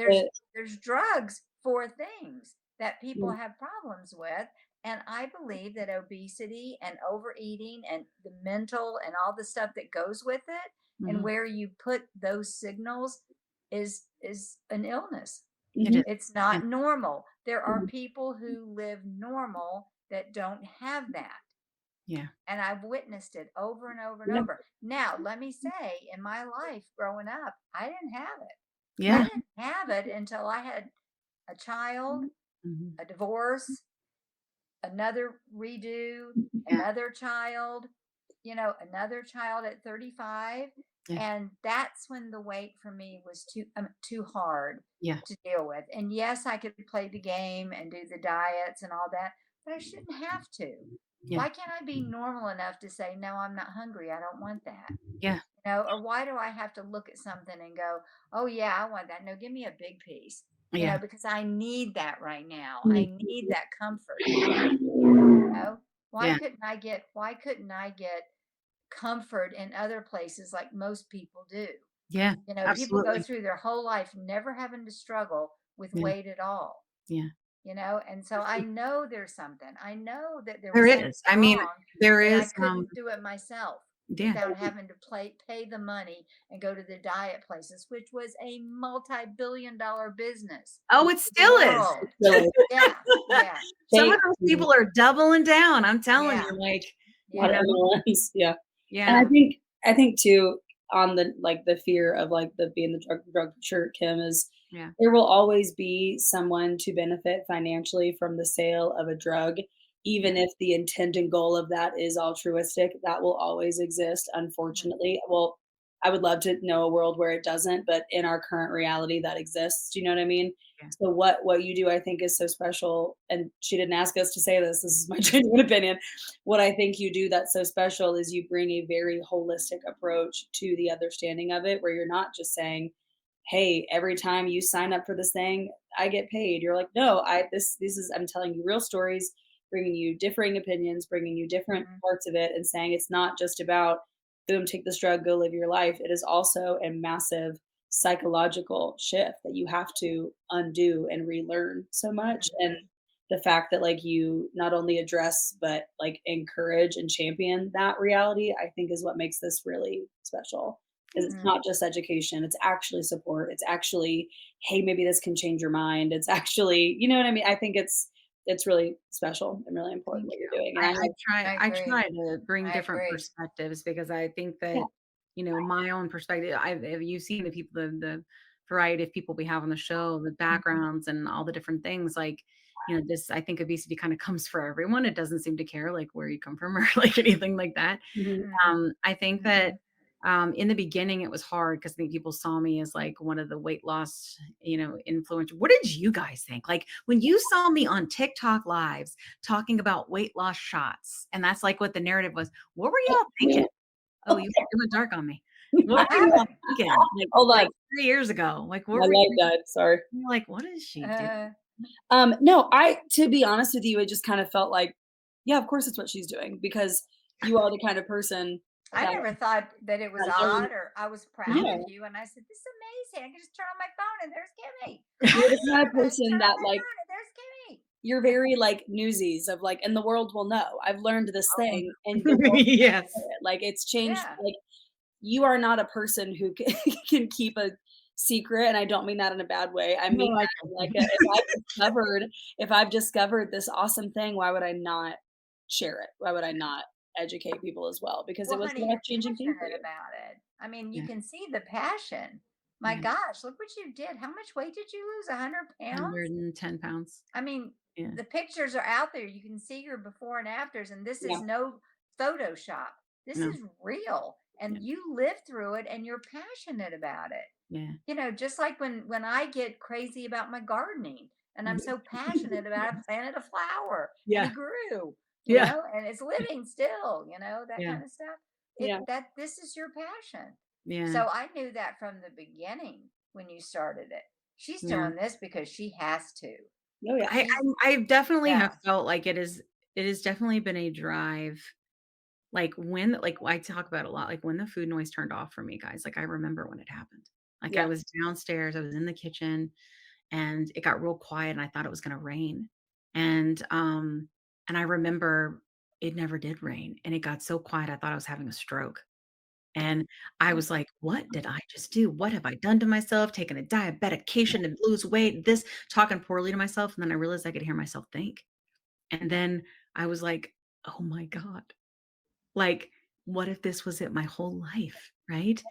It, there's drugs for things that people yeah, have problems with. And I believe that obesity and overeating and the mental and all the stuff that goes with it and Mhm. where you put those signals is an illness. It is. mhm, It's Yeah. not normal. There are mhm, people who live normal that don't have that. Yeah. And I've witnessed it over and over and yeah, over. Now, let me say, in my life growing up, I didn't have it. I Yeah. didn't have it until I had a child, Mhm. a divorce, another redo, Yeah. another child, another child at 35. Yeah. And that's when the weight for me was too hard Yeah. to deal with. And yes, I could play the game and do the diets and all that, but I shouldn't have to. Yeah. Why can't I be normal enough to say, no, I'm not hungry. I don't want that. Yeah. Or why do I have to look at something and go, oh, yeah, I want that. No, give me a big piece, Yeah. because I need that right now. mhm, I need that comfort. know? Yeah. Why couldn't I get comfort in other places like most people do? Yeah. People go Absolutely. through their whole life never having to struggle with Yeah. weight at all, Yeah. and so I know there's something. I know that there There was something is. I mean, wrong there that I is, couldn't do it myself yeah. without having to pay the money and go to the diet places, which was a multi-billion-dollar business Oh, it for the still is. world. really. Yeah, yeah, Some of Thank those you. people are doubling down. I'm telling yeah, you, like, A lot you of yeah, know? MLMs, yeah. And Yeah. I think too, on the like the fear of like the being the drug shirt, Kim, is Yeah. there will always be someone to benefit financially from the sale of a drug, even Yeah. if the intent and goal of that is altruistic. That will always exist, Mhm. unfortunately. Well, I would love to know a world where it doesn't, but in our current reality, that exists. Do you know what I mean? Yeah. So what you do, I think, is so special. And she didn't ask us to say this. This is my genuine opinion. What I think you do that's so special is you bring a very holistic approach to the understanding of it, where you're not just saying, hey, every time you sign up for this thing, I get paid. You're like, no, this is, I'm telling you real stories, bringing you differing opinions, bringing you different mhm, parts of it, and saying it's not just about boom, take this drug, go live your life. It is also a massive psychological shift that you have to undo and relearn so much. And mhm, the fact that like you not only address but like encourage and champion that reality, I think is what makes this really special. Is it's mhm. not just education, it's actually support. It's actually, hey, maybe this can change your mind. It's actually, you know what I mean? I think it's really special and really important Thank what you. you're doing. And I, I I have try I I agree. try to bring I different agree. perspectives because I think yeah, that, my own perspective, you've seen the people, the variety of people we have on the show, the backgrounds and all the different things. Like, this, I think obesity kind of comes for everyone. It doesn't seem to care like where you come from or like anything like that. mhm, Mhm, I think that mhm. in the beginning it was hard because I think people saw me as like one of the weight loss, influencer. What did you guys think? Like when you saw me on TikTok lives talking about weight loss shots, and that's like what the narrative was. What were y'all thinking? Oh, you went dark on me. What What were y'all happened? thinking? Like hold on, 3 years ago? Like what my were light you died, sorry. like, what is she doing? Uh, No, I to be honest with you, it just kind of felt like, yeah, of course it's what she's doing because you are the kind of person I that never thought that it was that learn odd, or I was proud yeah, of you. And I said, "This is amazing! I can just turn on my phone and there's Kimmy. you're I the can kind of turn person on that my like phone and there's Kimmy." you're very like newsies of like, and the world will know. I've learned this Oh, thing and the world will yes. know it. Like it's changed. Yeah. Like you are not a person who can, can keep a secret, and I don't mean that in a bad way. I No, mean I that in like a, can. if I've discovered this awesome thing, why would I not share it? Why would I not educate people as well? Because it Well, was a honey, life you're changing thing for passionate you. about it. I mean, you Yeah, can see the passion. My yeah. gosh, look what you did. How much weight did you lose? 100 pounds? 110 pounds. I mean, Yeah, the pictures are out there. You can see your before and afters, and this Yeah. is no Photoshop. This no, is real, yeah, and you lived through it, and you're passionate about it. yeah, Just like when I get crazy about my gardening, and I'm so passionate about it. I planted a flower, and he yeah, grew, yeah, and it's living still. That yeah, kind of stuff. Yeah. This is your passion. yeah, So I knew that from the beginning when you started it. She's yeah. doing this because she has to. Oh yeah. I She's I definitely have Yeah. felt like it has definitely been a drive, like, when like, I talk about a lot, like, when the food noise turned off for me, guys, like, I remember when it happened. Like, I Yeah. was downstairs, I was in the kitchen, and it got real quiet, and I thought it was gonna rain. And, um, and I remember it never did rain, and it got so quiet, I thought I was having a stroke. And I Oh, was like, "What did I just do? What have I done to myself? Taken a diabetication to lose weight, this talking poorly to myself," and then I realized I could hear myself think. And then I was like, "Oh my god." Like, what if this was it my whole life, right?